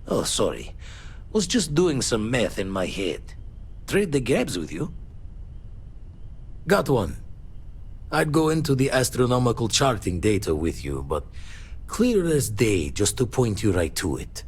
Oh, sorry. Was just doing some math in my head. Trade the grabs with you? Got one. I'd go into the astronomical charting data with you, but clear as day just to point you right to it.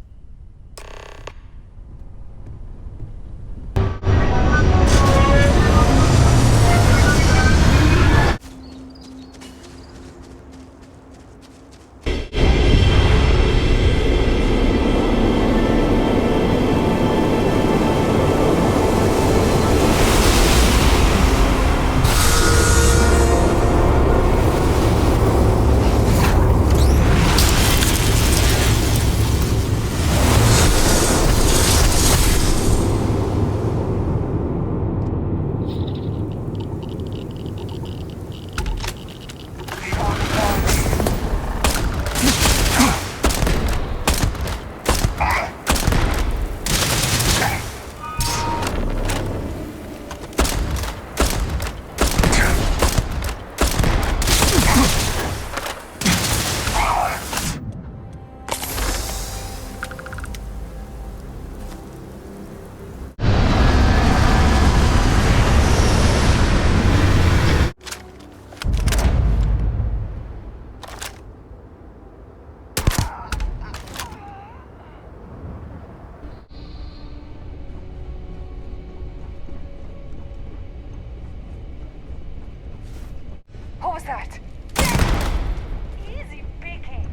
What was that? Easy pickings.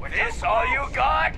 Was this all you got?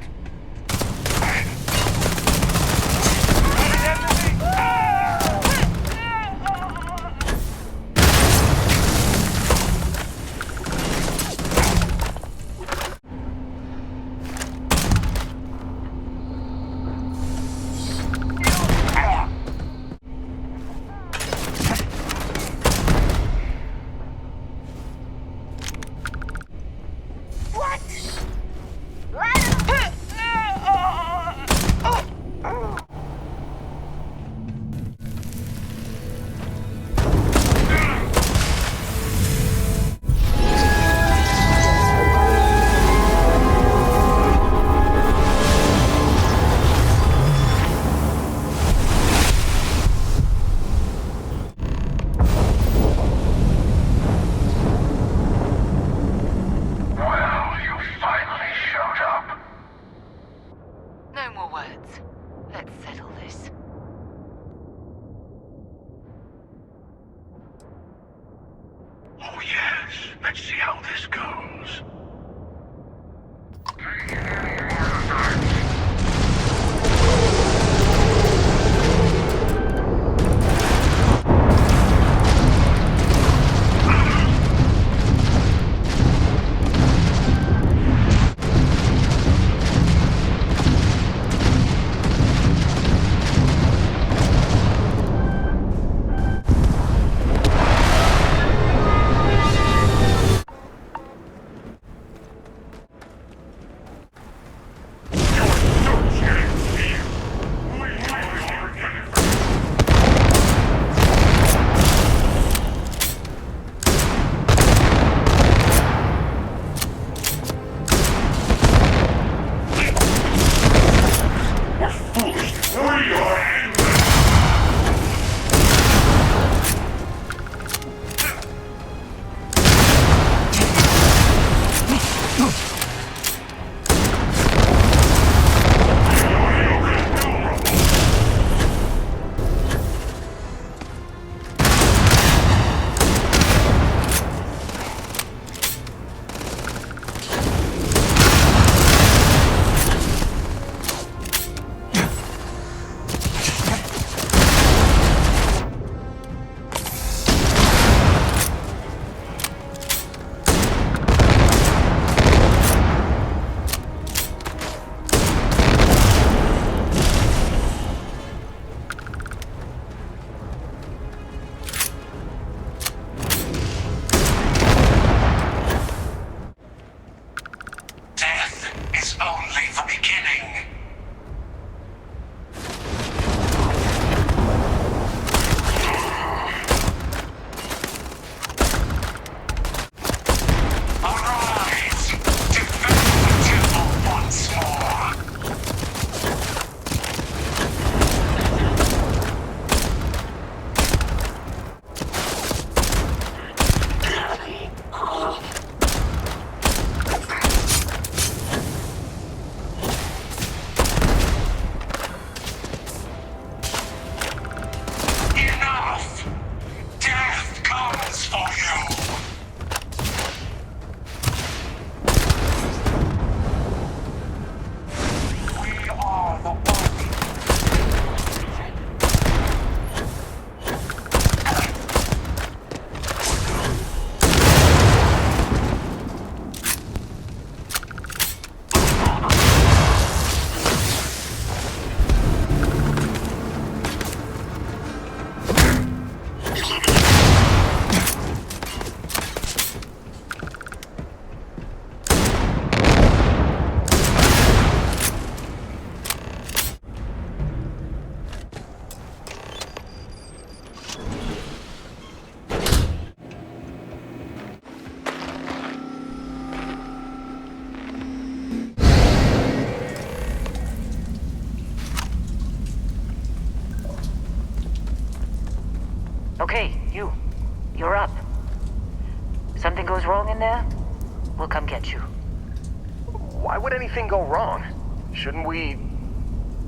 No more words. Let's settle this. Oh yes, let's see how this goes. You're up. Something goes wrong in there, we'll come get you. Why would anything go wrong? Shouldn't we...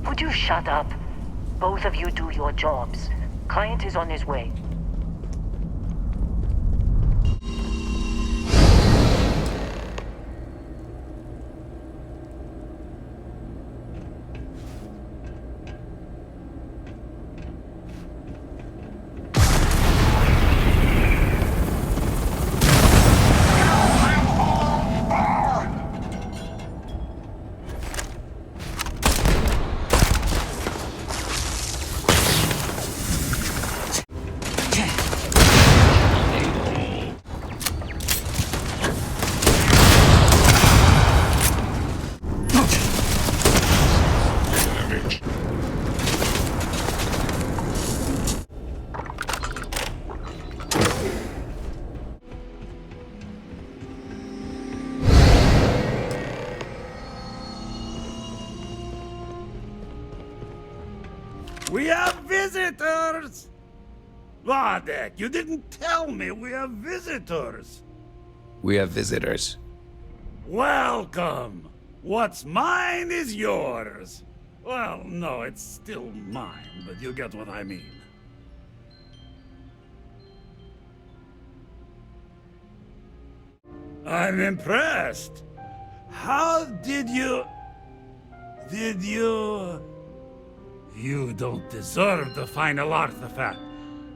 Would you shut up? Both of you do your jobs. Client is on his way. We have visitors! Vadek, you didn't tell me we have visitors! We have visitors. Welcome! What's mine is yours! Well, no, it's still mine, but you get what I mean. I'm impressed! How did you... You don't deserve the final artifact.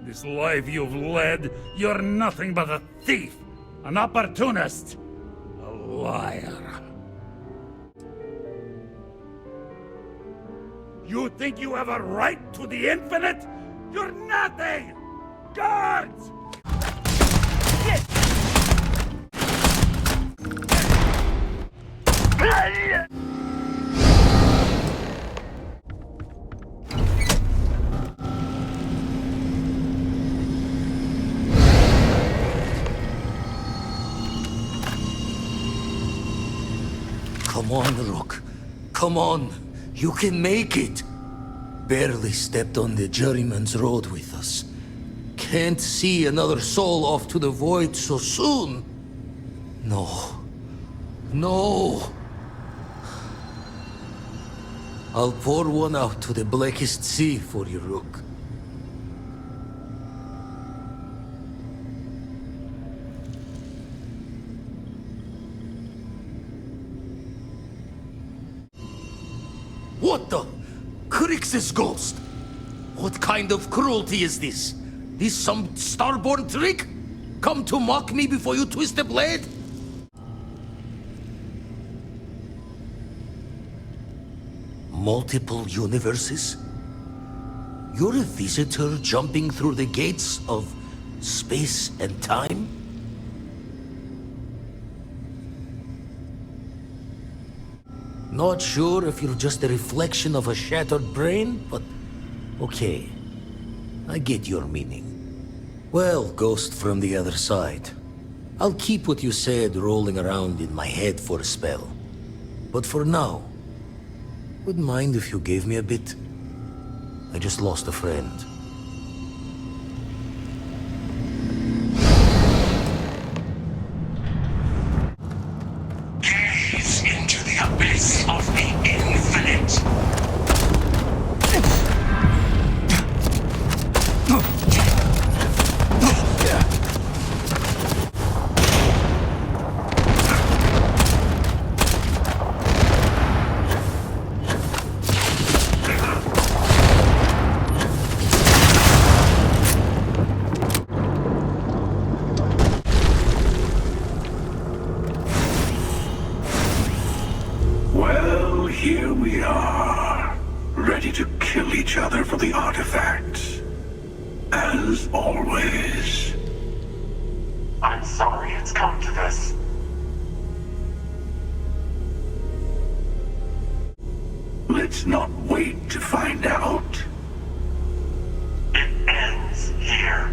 This life you've led, you're nothing but a thief, an opportunist, a liar. You think you have a right to the infinite? You're nothing! Guards! Come on, Rook. Come on. You can make it. Barely stepped on the juryman's road with us. Can't see another soul off to the void so soon. No. No. I'll pour one out to the blackest sea for you, Rook. What the? Crix's ghost? What kind of cruelty is this? This some Starborn trick? Come to mock me before you twist the blade? Multiple universes? You're a visitor jumping through the gates of space and time? Not sure if you're just a reflection of a shattered brain, but okay. I get your meaning. Well, ghost from the other side. I'll keep what you said rolling around in my head for a spell. But for now, wouldn't mind if you gave me a bit. I just lost a friend. Gaze into the abyss of the infinite. Well, here we are, ready to kill each other for the artifacts. As always. I'm sorry it's come to this. Let's not wait to find out. It ends here.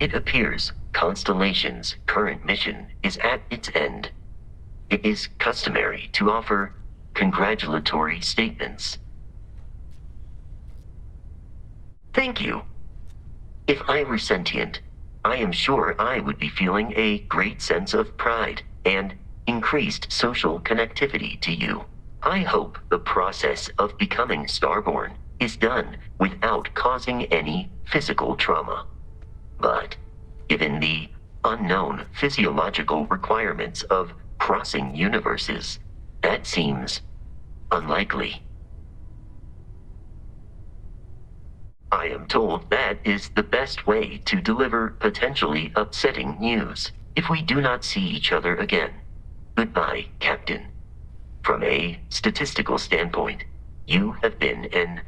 It appears Constellation's current mission is at its end. It is customary to offer congratulatory statements. Thank you. If I were sentient, I am sure I would be feeling a great sense of pride and increased social connectivity to you. I hope the process of becoming Starborn is done without causing any physical trauma. But given the unknown physiological requirements of crossing universes, that seems unlikely. I am told that is the best way to deliver potentially upsetting news if we do not see each other again. Goodbye, Captain. From a statistical standpoint, you have been an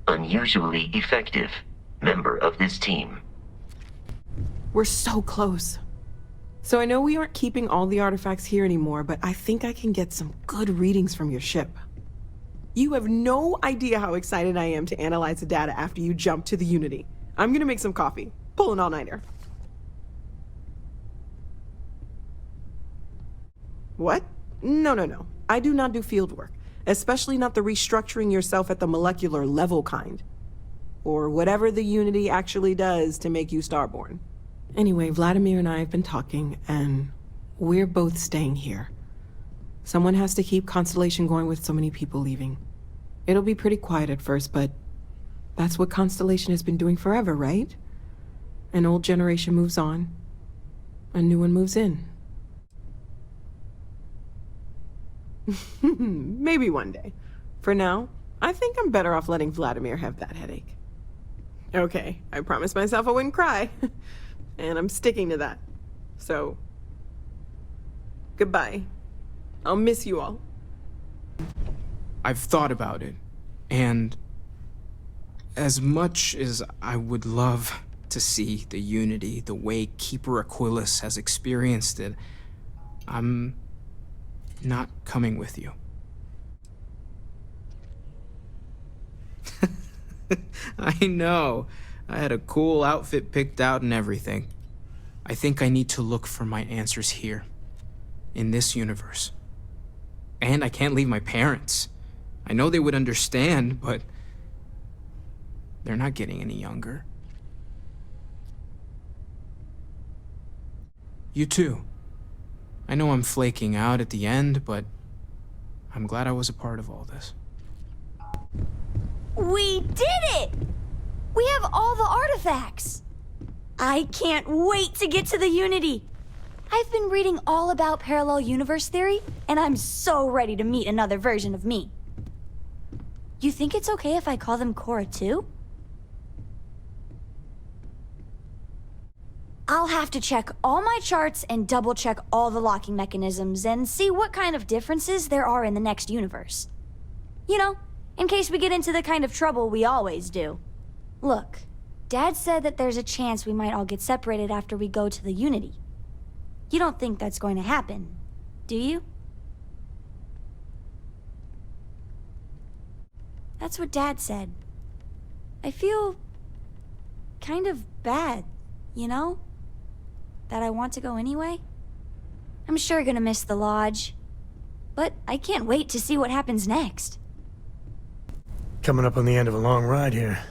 unusually effective member of this team. We're so close. So I know we aren't keeping all the artifacts here anymore, but I think I can get some good readings from your ship. You have no idea how excited I am to analyze the data after you jump to the Unity. I'm gonna make some coffee. Pull an all-nighter. What? No. I do not do field work, especially not the restructuring yourself at the molecular level kind. Or whatever the Unity actually does to make you Starborn. Anyway, Vladimir and I have been talking, and we're both staying here. Someone has to keep Constellation going with so many people leaving. It'll be pretty quiet at first, but that's what Constellation has been doing forever, right? An old generation moves on, a new one moves in. Maybe one day. For now, I think I'm better off letting Vladimir have that headache. Okay, I promised myself I wouldn't cry. And I'm sticking to that. So, goodbye. I'll miss you all. I've thought about it, and as much as I would love to see the Unity the way Keeper Aquilus has experienced it, I'm not coming with you. I know. I had a cool outfit picked out and everything. I think I need to look for my answers here, in this universe. And I can't leave my parents. I know they would understand, but they're not getting any younger. You too. I know I'm flaking out at the end, but I'm glad I was a part of all this. We did it! We have all the artifacts! I can't wait to get to the Unity! I've been reading all about parallel universe theory, and I'm so ready to meet another version of me. You think it's okay if I call them Cora too? I'll have to check all my charts and double-check all the locking mechanisms and see what kind of differences there are in the next universe. You know, in case we get into the kind of trouble we always do. Look, Dad said that there's a chance we might all get separated after we go to the Unity. You don't think that's going to happen, do you? That's what Dad said. I feel kind of bad, you know? That I want to go anyway. I'm sure gonna miss the lodge, but I can't wait to see what happens next. Coming up on the end of a long ride here.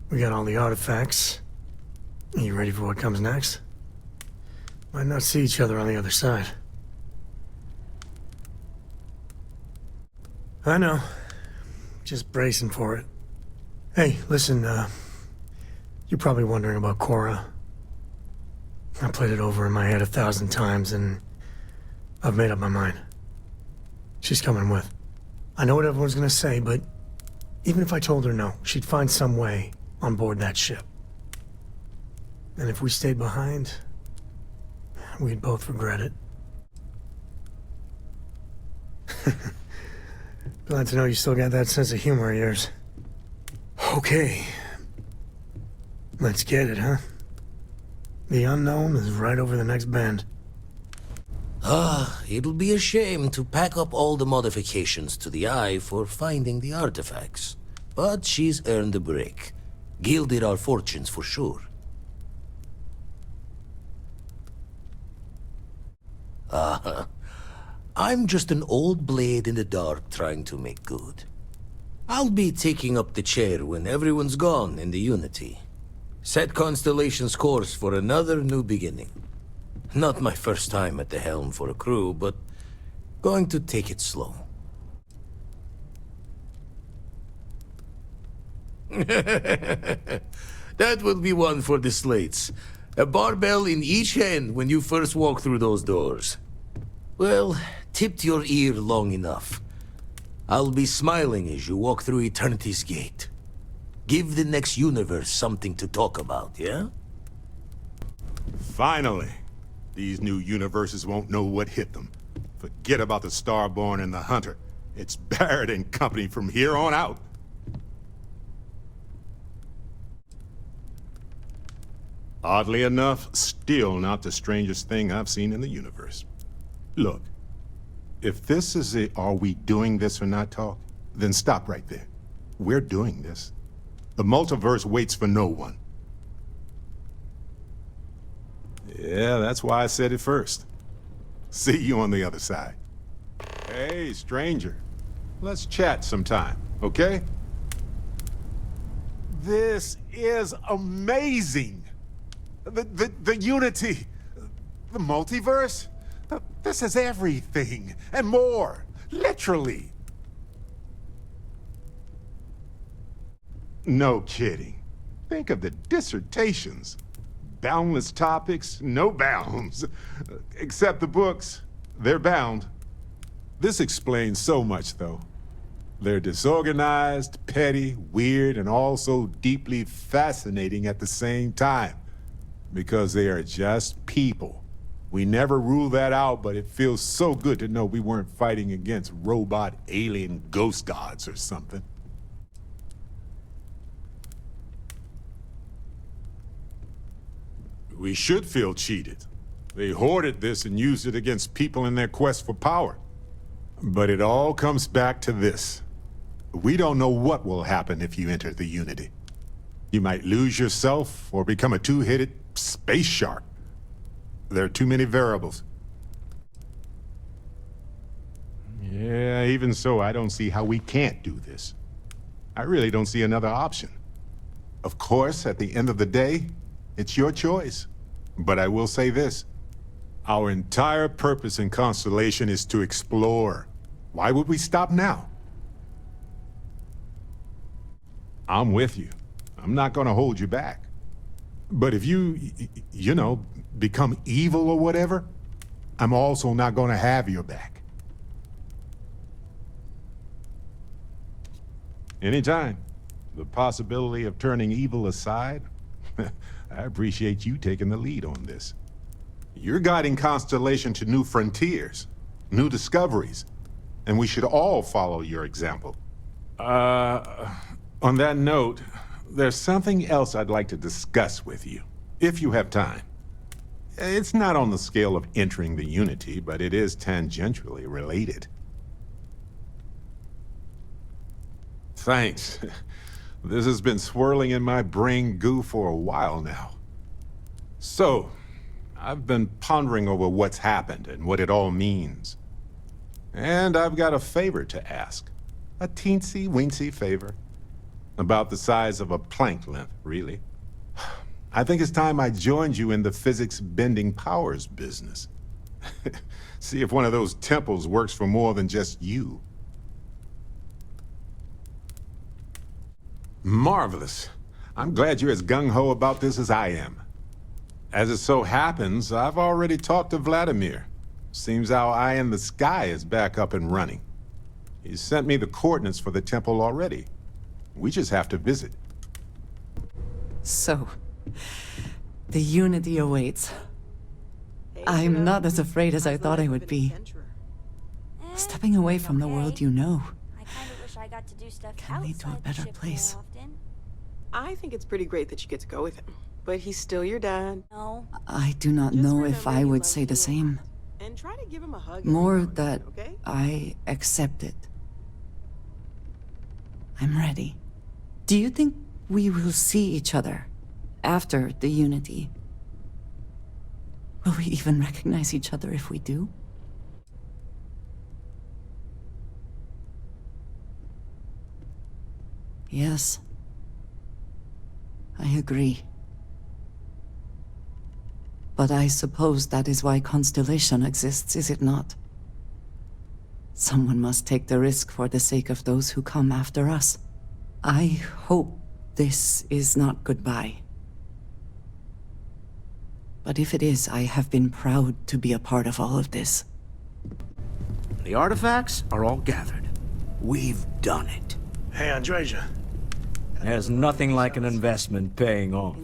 We got all the artifacts. Are you ready for what comes next? Might not see each other on the other side. I know. Just bracing for it. Hey, listen, you're probably wondering about Cora. I played it over in my head 1,000 times, and I've made up my mind. She's coming with. I know what everyone's gonna say, but even if I told her no, she'd find some way on board that ship. And if we stayed behind, we'd both regret it. Glad to know you still got that sense of humor of yours. Okay. Let's get it, huh? The unknown is right over the next bend. It'll be a shame to pack up all the modifications to the Eye for finding the artifacts. But she's earned a break. Gilded our fortunes for sure. I'm just an old blade in the dark trying to make good. I'll be taking up the chair when everyone's gone in the Unity. Set Constellation's course for another new beginning. Not my first time at the helm for a crew, but going to take it slow. That will be one for the slates. A barbell in each hand when you first walk through those doors. Well, tipped your ear long enough. I'll be smiling as you walk through Eternity's gate. Give the next universe something to talk about, yeah? Finally. These new universes won't know what hit them. Forget about the Starborn and the Hunter. It's Barrett and company from here on out. Oddly enough, still not the strangest thing I've seen in the universe. Look, if this is a "are we doing this or not" talk, then stop right there. We're doing this. The multiverse waits for no one. Yeah, that's why I said it first. See you on the other side. Hey, stranger. Let's chat sometime, okay? This is amazing! The Unity, the multiverse, this is everything, and more, literally. No kidding. Think of the dissertations. Boundless topics, no bounds. Except the books, they're bound. This explains so much, though. They're disorganized, petty, weird, and also deeply fascinating at the same time. Because they are just people. We never rule that out, but it feels so good to know we weren't fighting against robot alien ghost gods or something. We should feel cheated. They hoarded this and used it against people in their quest for power. But it all comes back to this. We don't know what will happen if you enter the Unity. You might lose yourself or become a two-headed space shark. There are too many variables. Yeah, even so, I don't see how we can't do this. I really don't see another option. Of course, at the end of the day, it's your choice. But I will say this. Our entire purpose in Constellation is to explore. Why would we stop now? I'm with you. I'm not gonna hold you back. But if you know, become evil or whatever, I'm also not gonna have your back. Anytime. The possibility of turning evil aside, I appreciate you taking the lead on this. You're guiding Constellation to new frontiers, new discoveries, and we should all follow your example. On that note, there's something else I'd like to discuss with you, if you have time. It's not on the scale of entering the Unity, but it is tangentially related. Thanks. This has been swirling in my brain goo for a while now. So, I've been pondering over what's happened and what it all means. And I've got a favor to ask. A teensy-weensy favor. About the size of a plank length, really. I think it's time I joined you in the physics-bending powers business. See if one of those temples works for more than just you. Marvelous. I'm glad you're as gung-ho about this as I am. As it so happens, I've already talked to Vladimir. Seems our eye in the sky is back up and running. He sent me the coordinates for the temple already. We just have to visit. So, the Unity awaits. I'm not as afraid as I thought I would be. Stepping away from the world you know can lead to a better place. I think it's pretty great that you get to go with him. But he's still your dad. No. I do not know if I would say the same. And try to give him a hug. More that I accept it. I'm ready. Do you think we will see each other after the Unity? Will we even recognize each other if we do? Yes. I agree. But I suppose that is why Constellation exists, is it not? Someone must take the risk for the sake of those who come after us. I hope this is not goodbye. But if it is, I have been proud to be a part of all of this. The artifacts are all gathered. We've done it. Hey, Andreja. There's nothing like an investment paying off.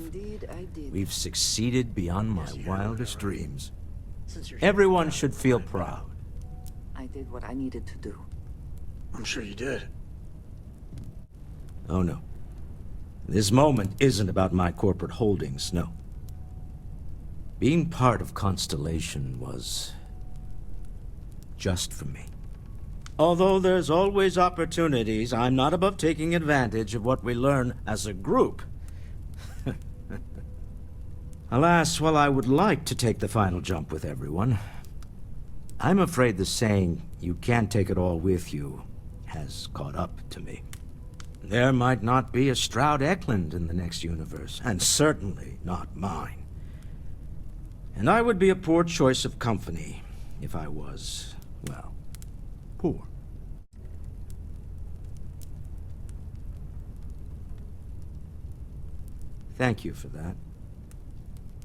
We've succeeded beyond my wildest dreams. Everyone should feel proud. I did what I needed to do. I'm sure you did. Oh no. This moment isn't about my corporate holdings, no. Being part of Constellation was just for me. Although there's always opportunities, I'm not above taking advantage of what we learn as a group. Alas, while I would like to take the final jump with everyone, I'm afraid the saying, "you can't take it all with you," has caught up to me. There might not be a Stroud Eklund in the next universe, and certainly not mine. And I would be a poor choice of company if I was, well, poor. Thank you for that.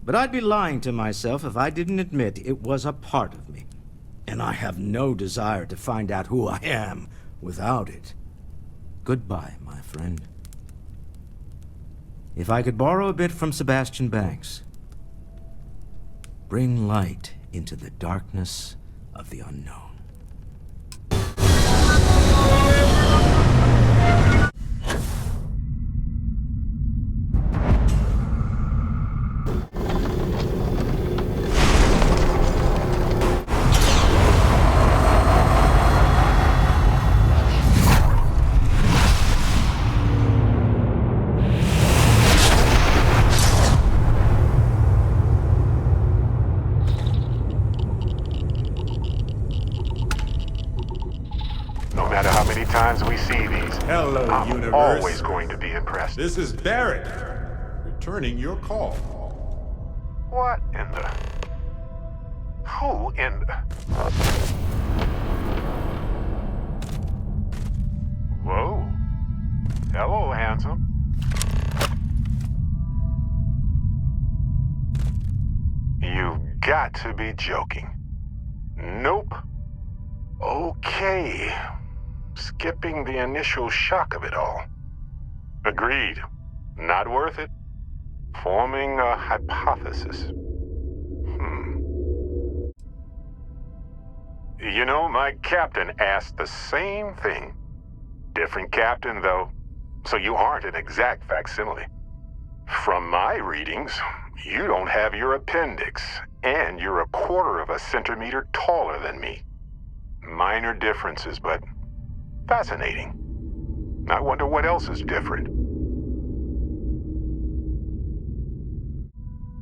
But I'd be lying to myself if I didn't admit it was a part of me. And I have no desire to find out who I am without it. Goodbye, my friend. If I could borrow a bit from Sebastian Banks, bring light into the darkness of the unknown. No matter how many times we see these, Hello, I'm universe. always going to be impressed. This is Barrett, returning your call. What in the... Who in the... Whoa. Hello, handsome. You've got to be joking. Nope. Okay. Skipping the initial shock of it all. Agreed. Not worth it. Forming a hypothesis. You know, my captain asked the same thing. Different captain, though, so you aren't an exact facsimile. From my readings, you don't have your appendix, and you're a quarter of a centimeter taller than me. Minor differences, but fascinating. I wonder what else is different.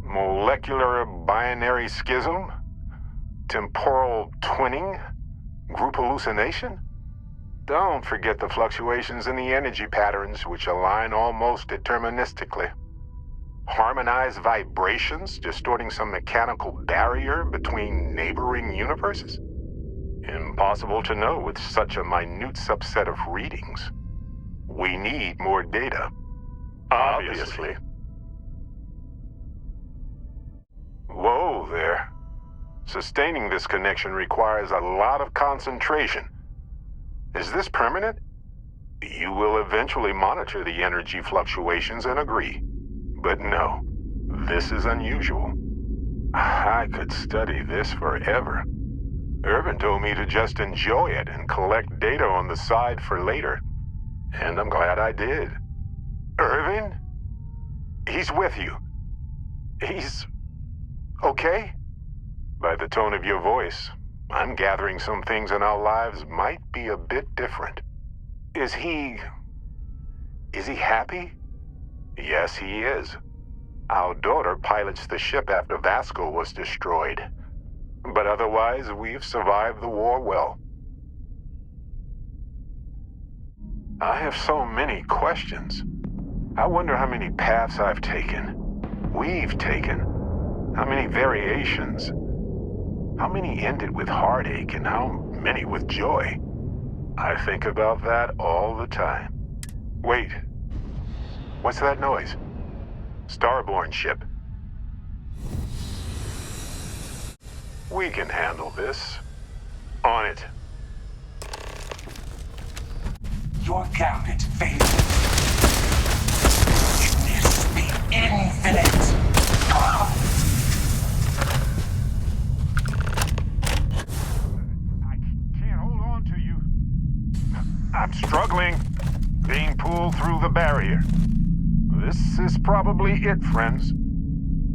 Molecular binary schism? Temporal twinning? Group hallucination? Don't forget the fluctuations in the energy patterns, which align almost deterministically. Harmonized vibrations distorting some mechanical barrier between neighboring universes? Impossible to know with such a minute subset of readings. We need more data. Obviously. Whoa there. Sustaining this connection requires a lot of concentration. Is this permanent? You will eventually monitor the energy fluctuations and agree. But no, this is unusual. I could study this forever. Irvin told me to just enjoy it and collect data on the side for later. And I'm glad I did. Irvin? He's with you. He's... okay? By the tone of your voice, I'm gathering some things in our lives might be a bit different. Is he happy? Yes, he is. Our daughter pilots the ship after Vasco was destroyed. But otherwise, we've survived the war well. I have so many questions. I wonder how many paths I've taken, we've taken, how many variations, how many ended with heartache, and how many with joy. I think about that all the time. Wait. What's that noise? Starborn ship. We can handle this. On it. Your gambit failed. Witness the infinite. I'm struggling, being pulled through the barrier. This is probably it, friends.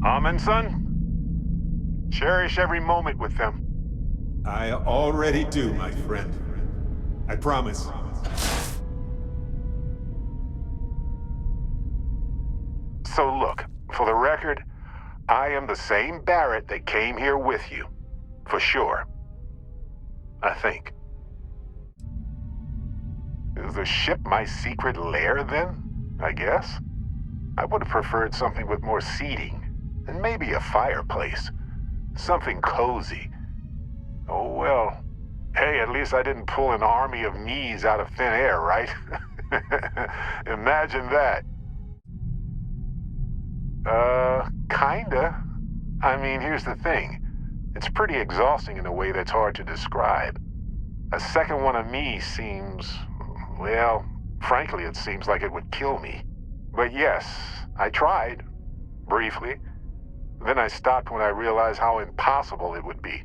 Amundsen, cherish every moment with them. I already do, my friend. I promise. So look, for the record, I am the same Barrett that came here with you. For sure. I think. Is the ship my secret lair, then? I guess? I would have preferred something with more seating, and maybe a fireplace. Something cozy. Oh well. Hey, at least I didn't pull an army of knees out of thin air, right? Imagine that. Kinda. I mean, here's the thing. It's pretty exhausting in a way that's hard to describe. A second one of me seems... well, frankly, it seems like it would kill me. But yes, I tried. Briefly. Then I stopped when I realized how impossible it would be.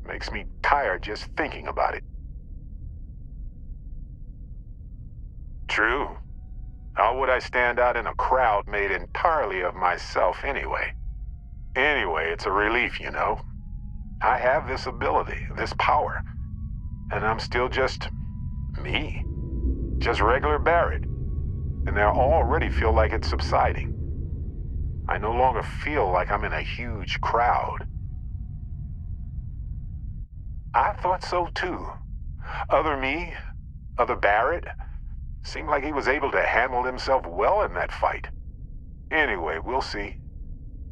Makes me tired just thinking about it. True. How would I stand out in a crowd made entirely of myself anyway? Anyway, it's a relief, you know. I have this ability, this power. And I'm still just... me. Just regular Barrett. And I already feel like it's subsiding. I no longer feel like I'm in a huge crowd. I thought so too. Other me, other Barrett, seemed like he was able to handle himself well in that fight. Anyway, we'll see.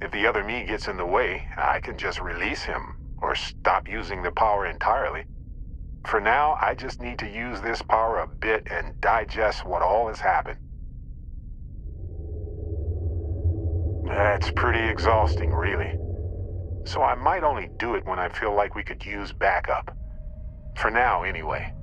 If the other me gets in the way, I can just release him, or stop using the power entirely. For now, I just need to use this power a bit and digest what all has happened. That's pretty exhausting, really. So I might only do it when I feel like we could use backup. For now, anyway.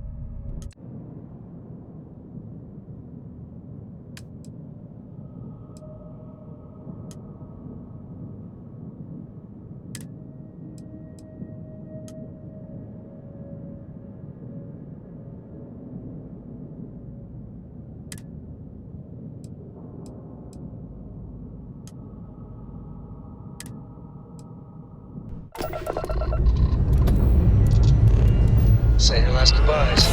Say your last goodbyes.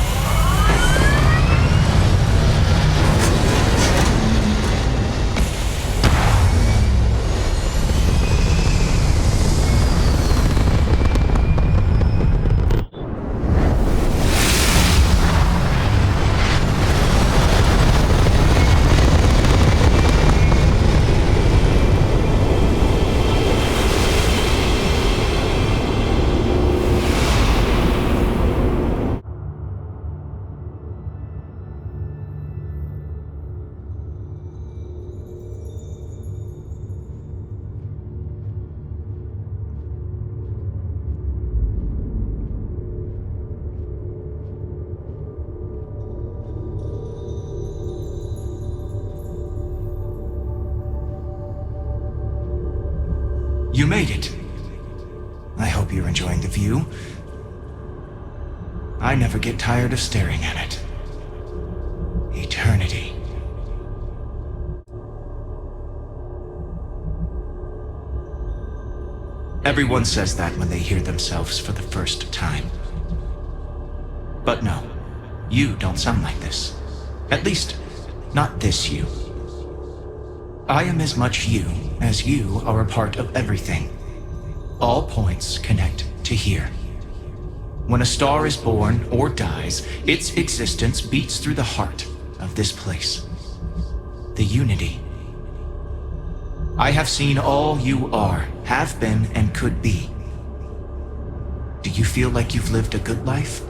You made it. I hope you're enjoying the view. I never get tired of staring at it. Eternity. Everyone says that when they hear themselves for the first time. But no, you don't sound like this. At least, not this you. I am as much you as you are a part of everything. All points connect to here. When a star is born or dies, its existence beats through the heart of this place. The Unity. I have seen all you are, have been, and could be. Do you feel like you've lived a good life?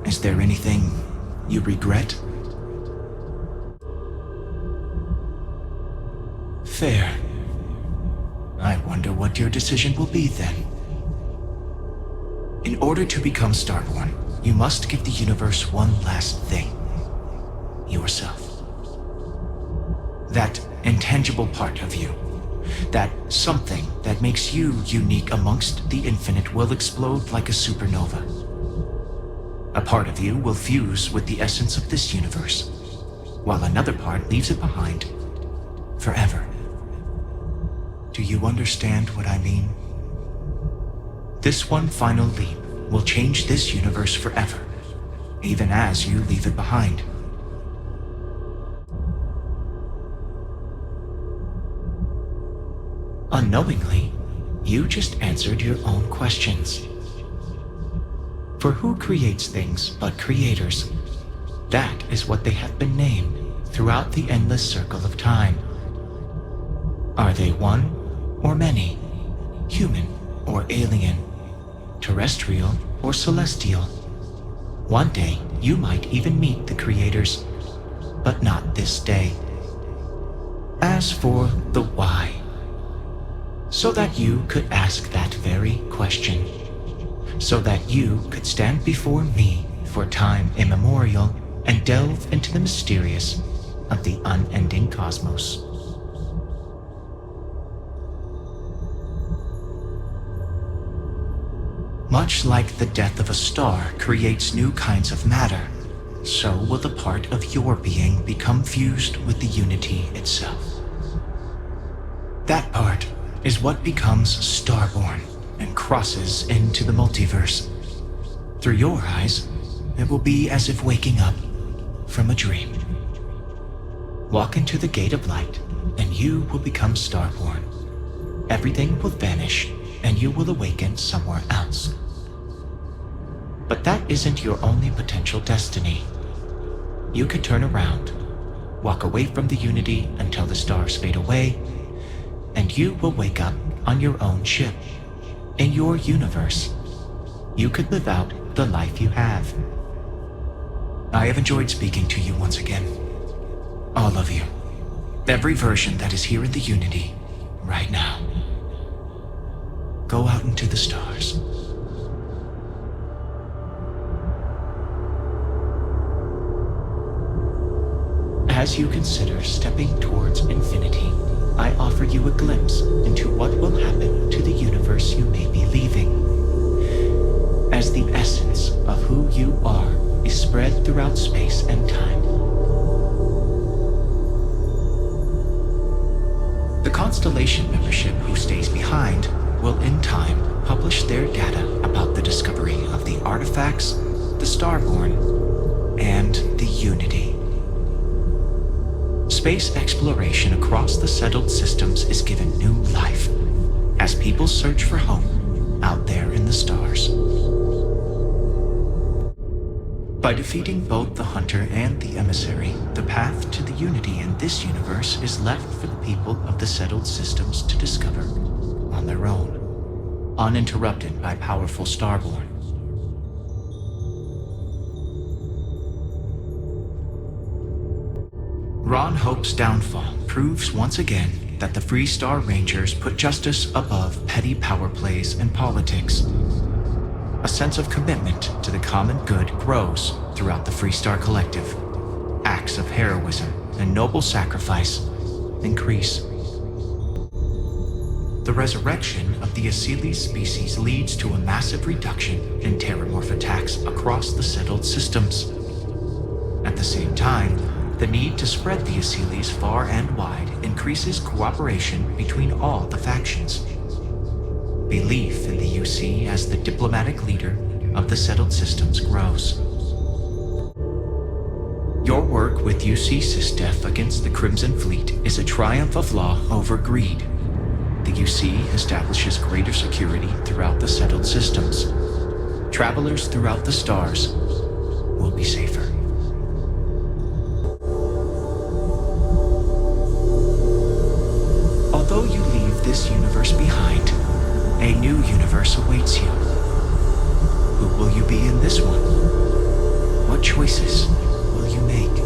Is there anything you regret? Fair. I wonder what your decision will be then. In order to become Starborn, you must give the universe one last thing. Yourself. That intangible part of you. That something that makes you unique amongst the infinite will explode like a supernova. A part of you will fuse with the essence of this universe, while another part leaves it behind forever. Do you understand what I mean? This one final leap will change this universe forever, even as you leave it behind. Unknowingly, you just answered your own questions. For who creates things but creators? That is what they have been named throughout the endless circle of time. Are they one or many? Human or alien? Terrestrial or celestial? One day, you might even meet the creators, but not this day. As for the why, so that you could ask that very question, so that you could stand before me for time immemorial and delve into the mysterious of the unending cosmos. Much like the death of a star creates new kinds of matter, so will the part of your being become fused with the Unity itself. That part is what becomes Starborn and crosses into the multiverse. Through your eyes, it will be as if waking up from a dream. Walk into the gate of light, and you will become Starborn. Everything will vanish, and you will awaken somewhere else. But that isn't your only potential destiny. You could turn around, walk away from the Unity until the stars fade away, and you will wake up on your own ship, in your universe. You could live out the life you have. I have enjoyed speaking to you once again. All of you. Every version that is here in the Unity, right now. Go out into the stars. As you consider stepping towards infinity, I offer you a glimpse into what will happen to the universe you may be leaving. As the essence of who you are is spread throughout space and time. The Constellation membership who stays behind will in time publish their data about the discovery of the artifacts, the Starborn, and the Unity. Space exploration across the settled systems is given new life as people search for home out there in the stars. By defeating both the Hunter and the Emissary, the path to the Unity in this universe is left for the people of the settled systems to discover on their own, uninterrupted by powerful Starborn. Ron Hope's downfall proves once again that the Free Star Rangers put justice above petty power plays and politics. A sense of commitment to the common good grows throughout the Free Star Collective. Acts of heroism and noble sacrifice increase. The resurrection of the Asili species leads to a massive reduction in terramorph attacks across the settled systems. At the same time, the need to spread the Asilis far and wide increases cooperation between all the factions. Belief in the UC as the diplomatic leader of the settled systems grows. Your work with UC SysDef against the Crimson Fleet is a triumph of law over greed. The UC establishes greater security throughout the settled systems. Travelers throughout the stars will be safer. this universe behind, a new universe awaits you. Who will you be in this one? What choices will you make?